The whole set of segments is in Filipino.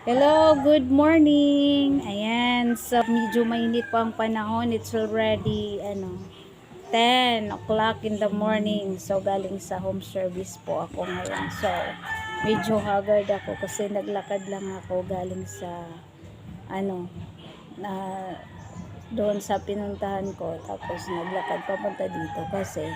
Hello, good morning. Ayan, so medyo mainit po ang panahon. It's already 10 o'clock in the morning. So galing sa home service po ako ngayon. So medyo haggard ako kasi naglakad lang ako galing sa ano na doon sa pinuntahan ko, tapos naglakad papunta dito kasi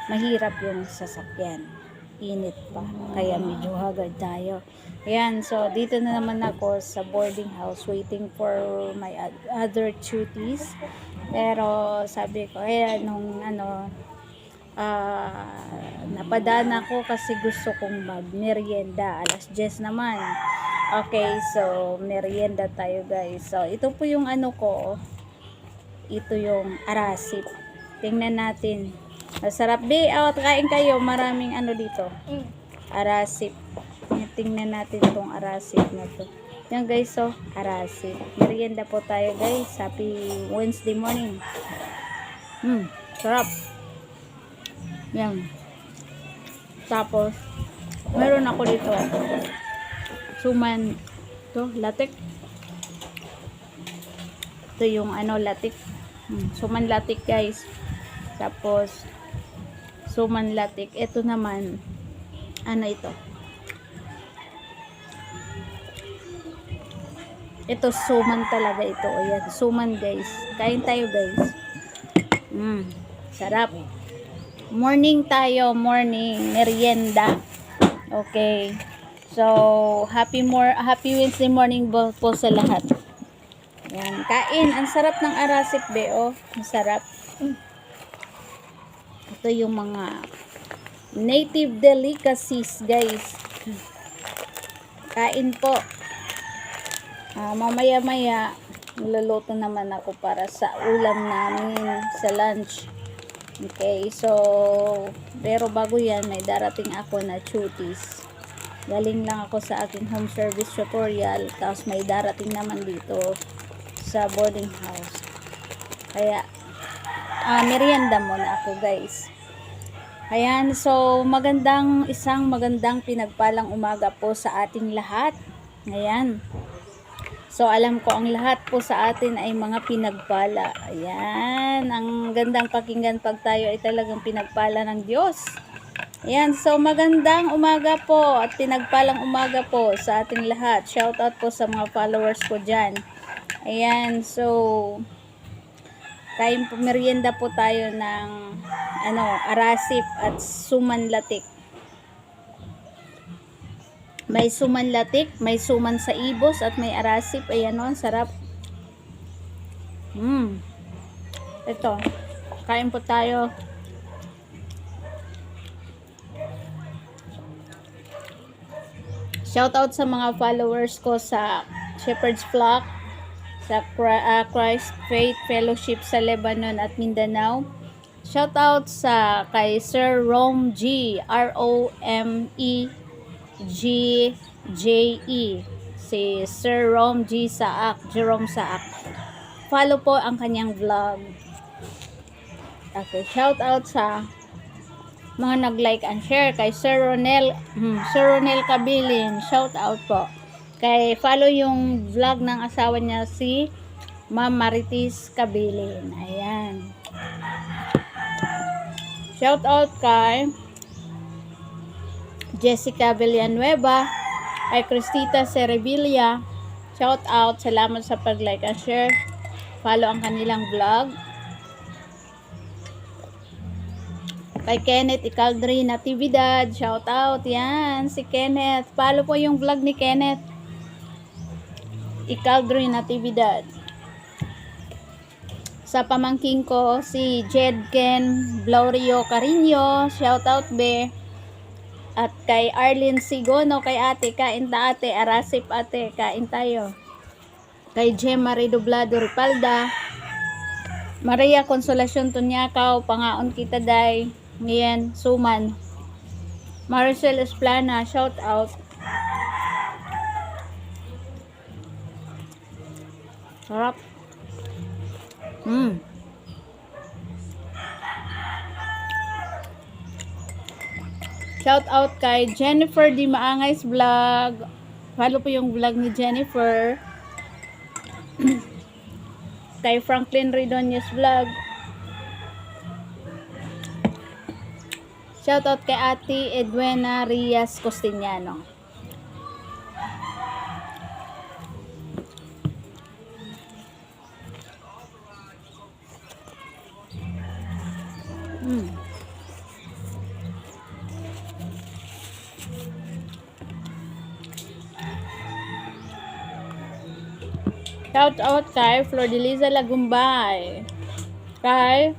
mahirap yung sasakyan, init pa, kaya medyo haggard tayo. Ayan, so dito na naman ako sa boarding house waiting for my other duties. Pero sabi ko, nung napadaan ako kasi gusto kong mag merienda, alas 10 naman. Okay, so merienda tayo guys. So ito po yung ito yung arasip. Tingnan natin. Masarap. Kain kayo. Maraming dito. Arasip. Tingnan natin tong arasip na to. Yan guys, so arasip. Merienda po tayo guys. Happy Wednesday morning. Sarap. Yan. Tapos, meron ako dito. Suman. Ito, latik. Ito yung latik. Suman latik guys. Tapos suman latik. Ito naman ito. Ito suman talaga ito. Ayan, suman guys. Kain tayo guys. Sarap. Morning tayo, morning merienda. Okay. So, happy Wednesday morning po sa lahat. Yan, kain. Ang sarap ng arasip, oh. Ang sarap. Ito yung mga native delicacies, guys. Kain po. Mamaya-maya, luluto naman ako para sa ulam namin sa lunch. Okay, so, pero bago yan, may darating ako na duties. Galing lang ako sa aking home service tutorial, tapos may darating naman dito sa boarding house. Kaya merienda muna ako guys. Ayan, so isang magandang pinagpalang umaga po sa ating lahat. Ayan. So alam ko ang lahat po sa atin ay mga pinagpala. Ayan, ang gandang pakinggan pag tayo ay talagang pinagpala ng Diyos. Ayan, so magandang umaga po at pinagpalang umaga po sa ating lahat. Shout out po sa mga followers ko dyan. Ayan, so kain po, merienda po tayo ng arasip at suman latik. May suman latik, may suman sa ibos at may arasip. Ayan o, sarap. Ito, kain po tayo. Shout out sa mga followers ko sa Shepherd's Flock, sa Christ Faith Fellowship sa Lebanon at Mindanao. Shout out kay Sir Rome G, ROMEGJE, si Sir Rome G Saak, Jerome Saak. Follow po ang kanyang vlog. Okay, shout out sa mga nag-like and share kay Sir Ronel Kabilin. Shout out po. Kay follow yung vlog ng asawa niya, si Ma'am Marites Kabilin. Ayan. Shout out kay Jessica Villanueva, kay Cristita Cerebilla. Shout out. Salamat sa pag-like and share. Follow ang kanilang vlog. Kay Kenneth Icaldri Natividad. Shout out. Yan, si Kenneth. Follow po yung vlog ni Kenneth Icaldri Natividad. Sa pamangking ko, si Jedken Blorio Carino. Shout out be. At kay Arlene Sigono, kay ate. Kain ta ate. Arasip ate. Kain tayo. Kay Gemma Redoblado Ripalda. Maria Consolacion Tunyakaw. Pangaon kita day. Ngayon, suman. Maricel Esplana. Shout out. Sarap. Shout out kay Jennifer Di Maangay's vlog. Follow po yung vlog ni Jennifer. Kay Franklin Redonius Vlog. Shoutout kay Ate Edwena Rias Costiniano. Shout out kay Flordeliza Lagumbay. Kay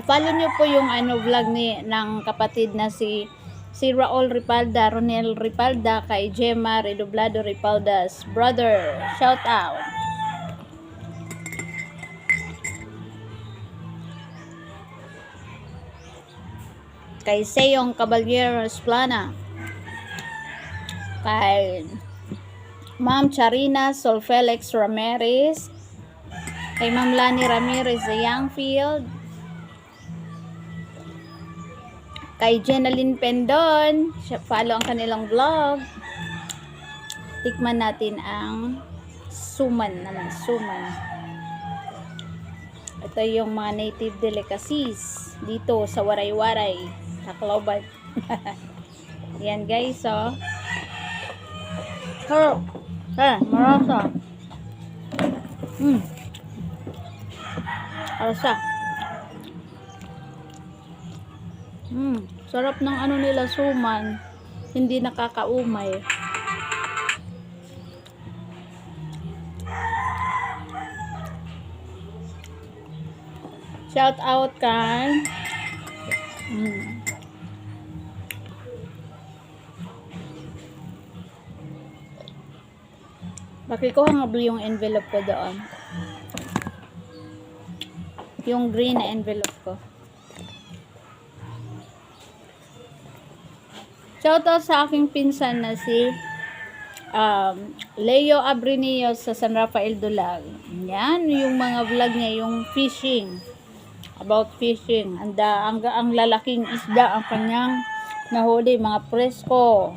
follow nyo po yung vlog ng kapatid na si Raul Ripalda, Ronel Ripalda, kay Gemma Redoblado Ripalda's brother. Shout out. Kay Seyong Caballeros Plana. Kay Ma'am Charina Solfelix Ramirez, kay Ma'am Lani Ramirez sa Youngfield, kay Jenaline Pendon, follow ang kanilang vlog. Tikman natin ang suman naman, suman. Ito yung mga native delicacies dito sa Waray-Waray, Tacloban. Yan guys, oh. Sarap. Marasa. Marasa. Sarap ng nila suman. Hindi nakakaumay. Shout out kay Bakikuha nga blue yung envelope ko doon. Yung green na envelope ko. Shoutout sa aking pinsan na si Leo Abrinio sa San Rafael Dulag. Yan, yung mga vlog niya, yung fishing. About fishing. Ang lalaking isda ang kanyang nahuli, mga presko.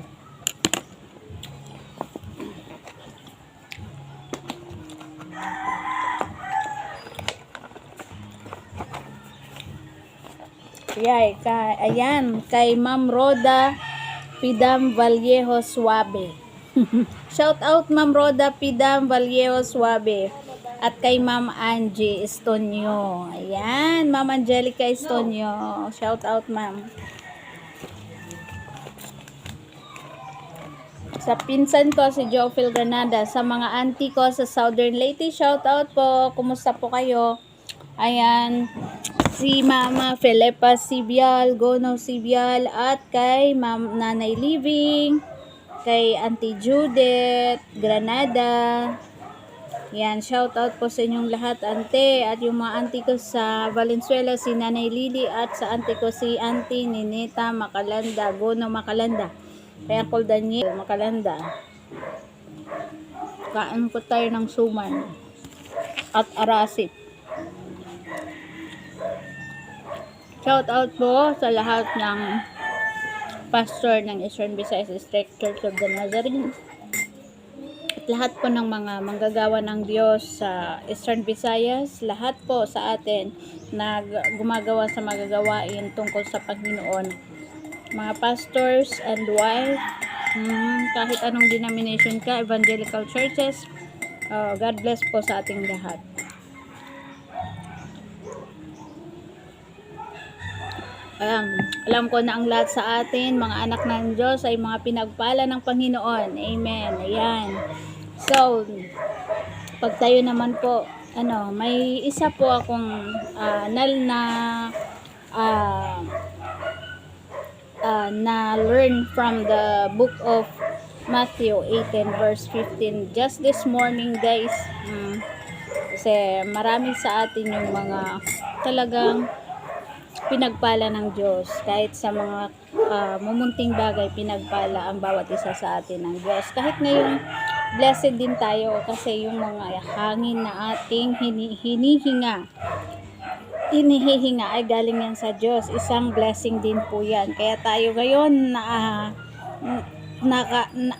Ayan, kay Ma'am Roda Pidam Vallejo Suabe. Shout out Ma'am Roda Pidam Vallejo Suabe. At kay Ma'am Angie Estonio. Ayan, Ma'am Angelica Estonio. Shout out, Ma'am. Sa pinsan ko, si Jophil Granada. Sa mga auntie ko sa Southern Leyte, shout out po. Kumusta po kayo? Ayan, si Mama Felipa Sibial, Gono Sibial, at kay Ma'am Nanay Living, kay Auntie Judith Granada. Yan, shout out po sa inyong lahat, ante, at yung mga auntie ko sa Valenzuela, si Nanay Lily, at sa auntie ko si Auntie Ninita Makalanda, Gono Makalanda, kay Uncle Daniel Makalanda. Kain po tayo ng suman at arasit. Shout out po sa lahat ng pastor ng Eastern Visayas District Church of the Nazarene. At lahat po ng mga manggagawa ng Diyos sa Eastern Visayas, lahat po sa atin na gumagawa sa magagawain tungkol sa Panginoon. Mga pastors and wife, kahit anong denomination ka, evangelical churches, God bless po sa ating lahat. Alam ko na ang lahat sa atin, mga anak ng Diyos, ay mga pinagpala ng Panginoon. Amen. Ayan. So, pag tayo naman po, may isa po akong na learn from the book of Matthew 18 verse 15. Just this morning, guys, kasi marami sa atin yung mga talagang pinagpala ng Diyos. Kahit sa mga mumunting bagay, pinagpala ang bawat isa sa atin ng Diyos. Kahit ngayon, blessed din tayo kasi yung mga hangin na ating hinihinga ay galing yan sa Diyos. Isang blessing din po yan. Kaya tayo ngayon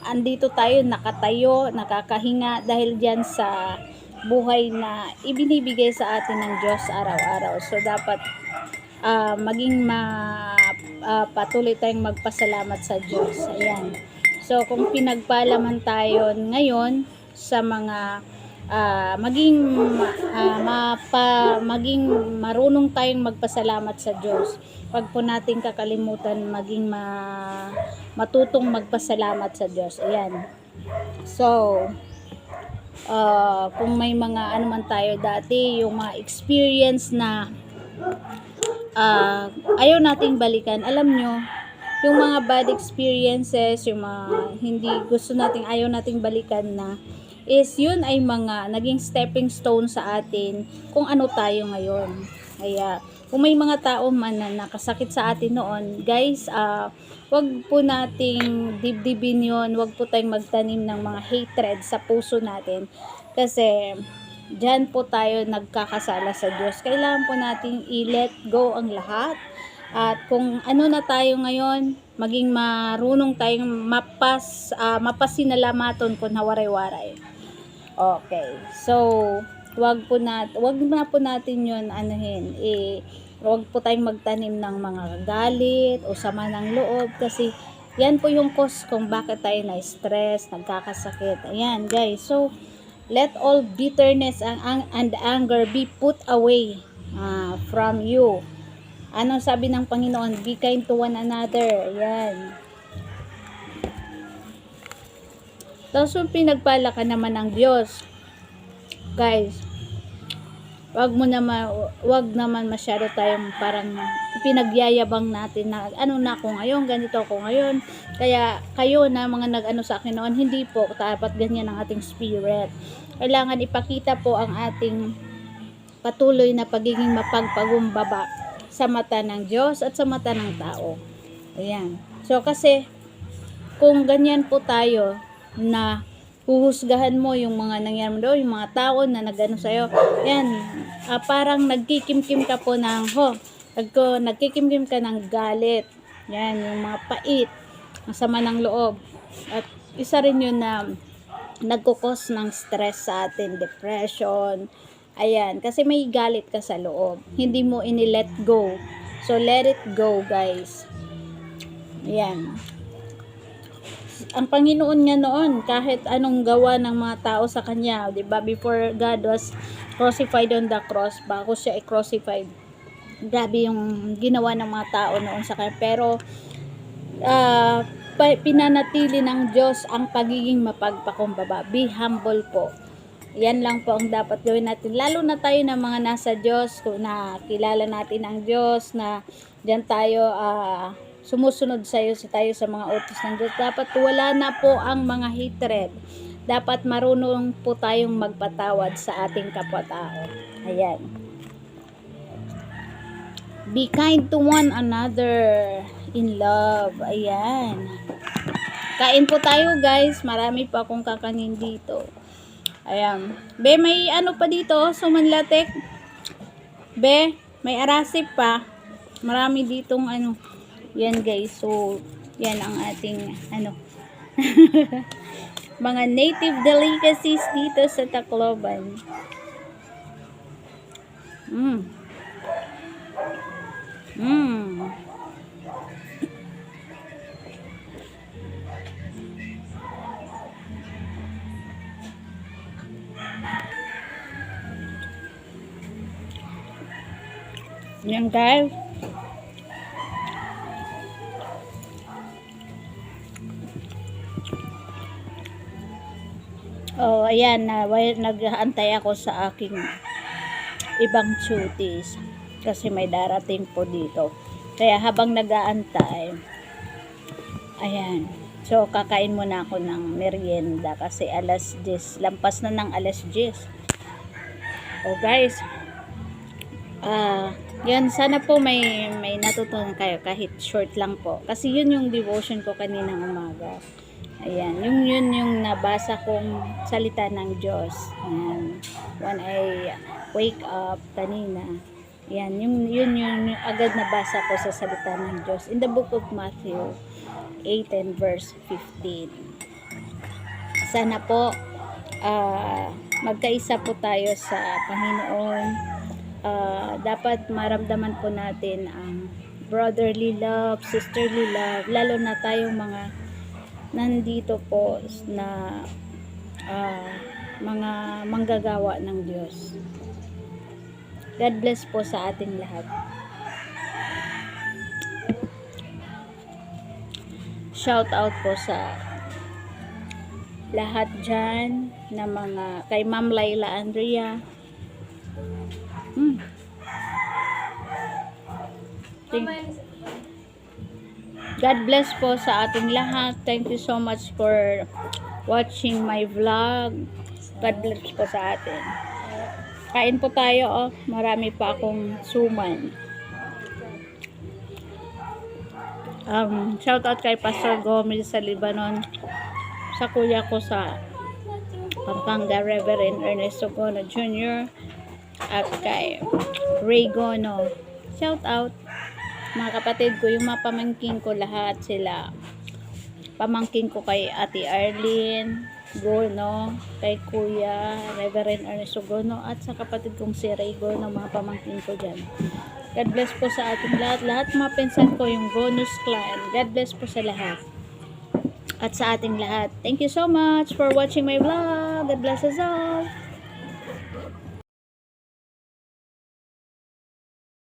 andito tayo, nakatayo, nakakahinga dahil diyan sa buhay na ibinibigay sa atin ng Diyos araw-araw. So dapat patuloy tayong magpasalamat sa Diyos. Ayan. So kung pinagpala man tayo ngayon sa mga maging marunong tayong magpasalamat sa Diyos. Huwag po nating kakalimutan matutong magpasalamat sa Diyos. Ayan. So, kung may mga ano man tayo dati, yung mga experience na ayaw nating balikan, alam nyo, yung mga bad experiences, yung mga hindi gusto nating, ayaw nating balikan na, is yun ay mga naging stepping stone sa atin kung ano tayo ngayon. Kaya, kung may mga tao man na nakasakit sa atin noon, guys, wag po nating dibdibin yun, wag po tayong magtanim ng mga hatred sa puso natin. Kasi, dyan po tayo nagkakasala sa Diyos. Kailangan po nating i-let go ang lahat. At kung ano na tayo ngayon, maging marunong tayong mapasinalamaton kung hawaray-waray. Okay. So, wag na po natin 'yon anuhin. Wag po tayong magtanim ng mga galit o sama ng loob kasi yan po yung cause kung bakit tayo na-stress, nagkakasakit. Ayan, guys. So, let all bitterness and anger be put away from you. Anong sabi ng Panginoon? Be kind to one another. Yan. Tapos pinagpala ka naman ng Diyos. Guys, wag naman masyado tayong parang pinagyayabang natin na ano na ako ngayon, ganito ako ngayon. Kaya kayo na mga nag-ano sa akin noon, hindi po dapat ganyan ang ating spirit. Kailangan ipakita po ang ating patuloy na pagiging mapagpagumbaba sa mata ng Diyos at sa mata ng tao. Ayan. So, kasi, kung ganyan po tayo, na huhusgahan mo yung mga nangyari mo doon, yung mga tao na nagano sa'yo, yan, parang nagkikimkim ka po ng, nagkikimkim ka ng galit. Yan, yung mga pait, ang sama ng loob. At isa rin yun na nagkukos ng stress sa atin, depression. Ayan, kasi may galit ka sa loob. Hindi mo ini-let go. So, let it go, guys. Ayan. Ang Panginoon nga noon, kahit anong gawa ng mga tao sa Kanya, diba? Before God was crucified on the cross, bago siya i-crucified, grabe yung ginawa ng mga tao noon sa Kanya. Pero, pinanatili ng Diyos ang pagiging mapagpakumbaba. Be humble po. Yan lang po ang dapat gawin natin. Lalo na tayo na mga nasa Diyos, kung nakilala natin ang Diyos, na dyan tayo sumusunod tayo sa mga utos ng Diyos. Dapat wala na po ang mga hatred. Dapat marunong po tayong magpatawad sa ating kapwa-tao. Ayan. Be kind to one another in love. Ayan. Kain po tayo, guys. Marami pa akong kakanin dito. Ayan. Be, may ano pa dito, sumanlatek. Be, may arasip pa. Marami ditong ano. Yan, guys. So, yan ang ating ano. Mga native delicacies dito sa Tacloban. Yan, guys. Oh, ayan, nag-aantay ako sa aking ibang cuties kasi may darating po dito. Kaya habang nag-aantay, ayan. So, kakain muna ako ng merienda kasi alas 10. Lampas na ng alas 10. Oh, guys. Yan, sana po may natutunan kayo kahit short lang po. Kasi yun yung devotion ko kaninang umaga. Ayan, yun yung nabasa kong salita ng Diyos. Ayan, when I wake up kanina. Ayan, yun yung agad nabasa ko sa salita ng Diyos. In the book of Matthew. 18 verse 15. Sana po magkaisa po tayo sa Panginoon. Dapat maramdaman po natin ang brotherly love, sisterly love, lalo na tayong mga nandito po na mga manggagawa ng Diyos. God bless po sa ating lahat. Shout out po sa lahat dyan na mga kay Ma'am Laila Andrea. God bless po sa ating lahat. Thank you so much for watching my vlog. God bless po sa atin. Kain po tayo. Marami pa akong suman. Shout out kay Pastor Gomez sa Lebanon, sa kuya ko sa Pampanga, Reverend Ernesto Gono Jr. at kay Ray Gono. Shout out mga kapatid ko, yung mga pamangkin ko, lahat sila. Pamangkin ko kay Ate Arlene Gono, kay Kuya Reverend Ernesto Gono, at sa kapatid kong si Ray Gono, mga pamangkin ko dyan. God bless po sa ating lahat. Lahat mga pinsan ko, yung Gonus clan. God bless po sa lahat. At sa ating lahat. Thank you so much for watching my vlog. God bless us all.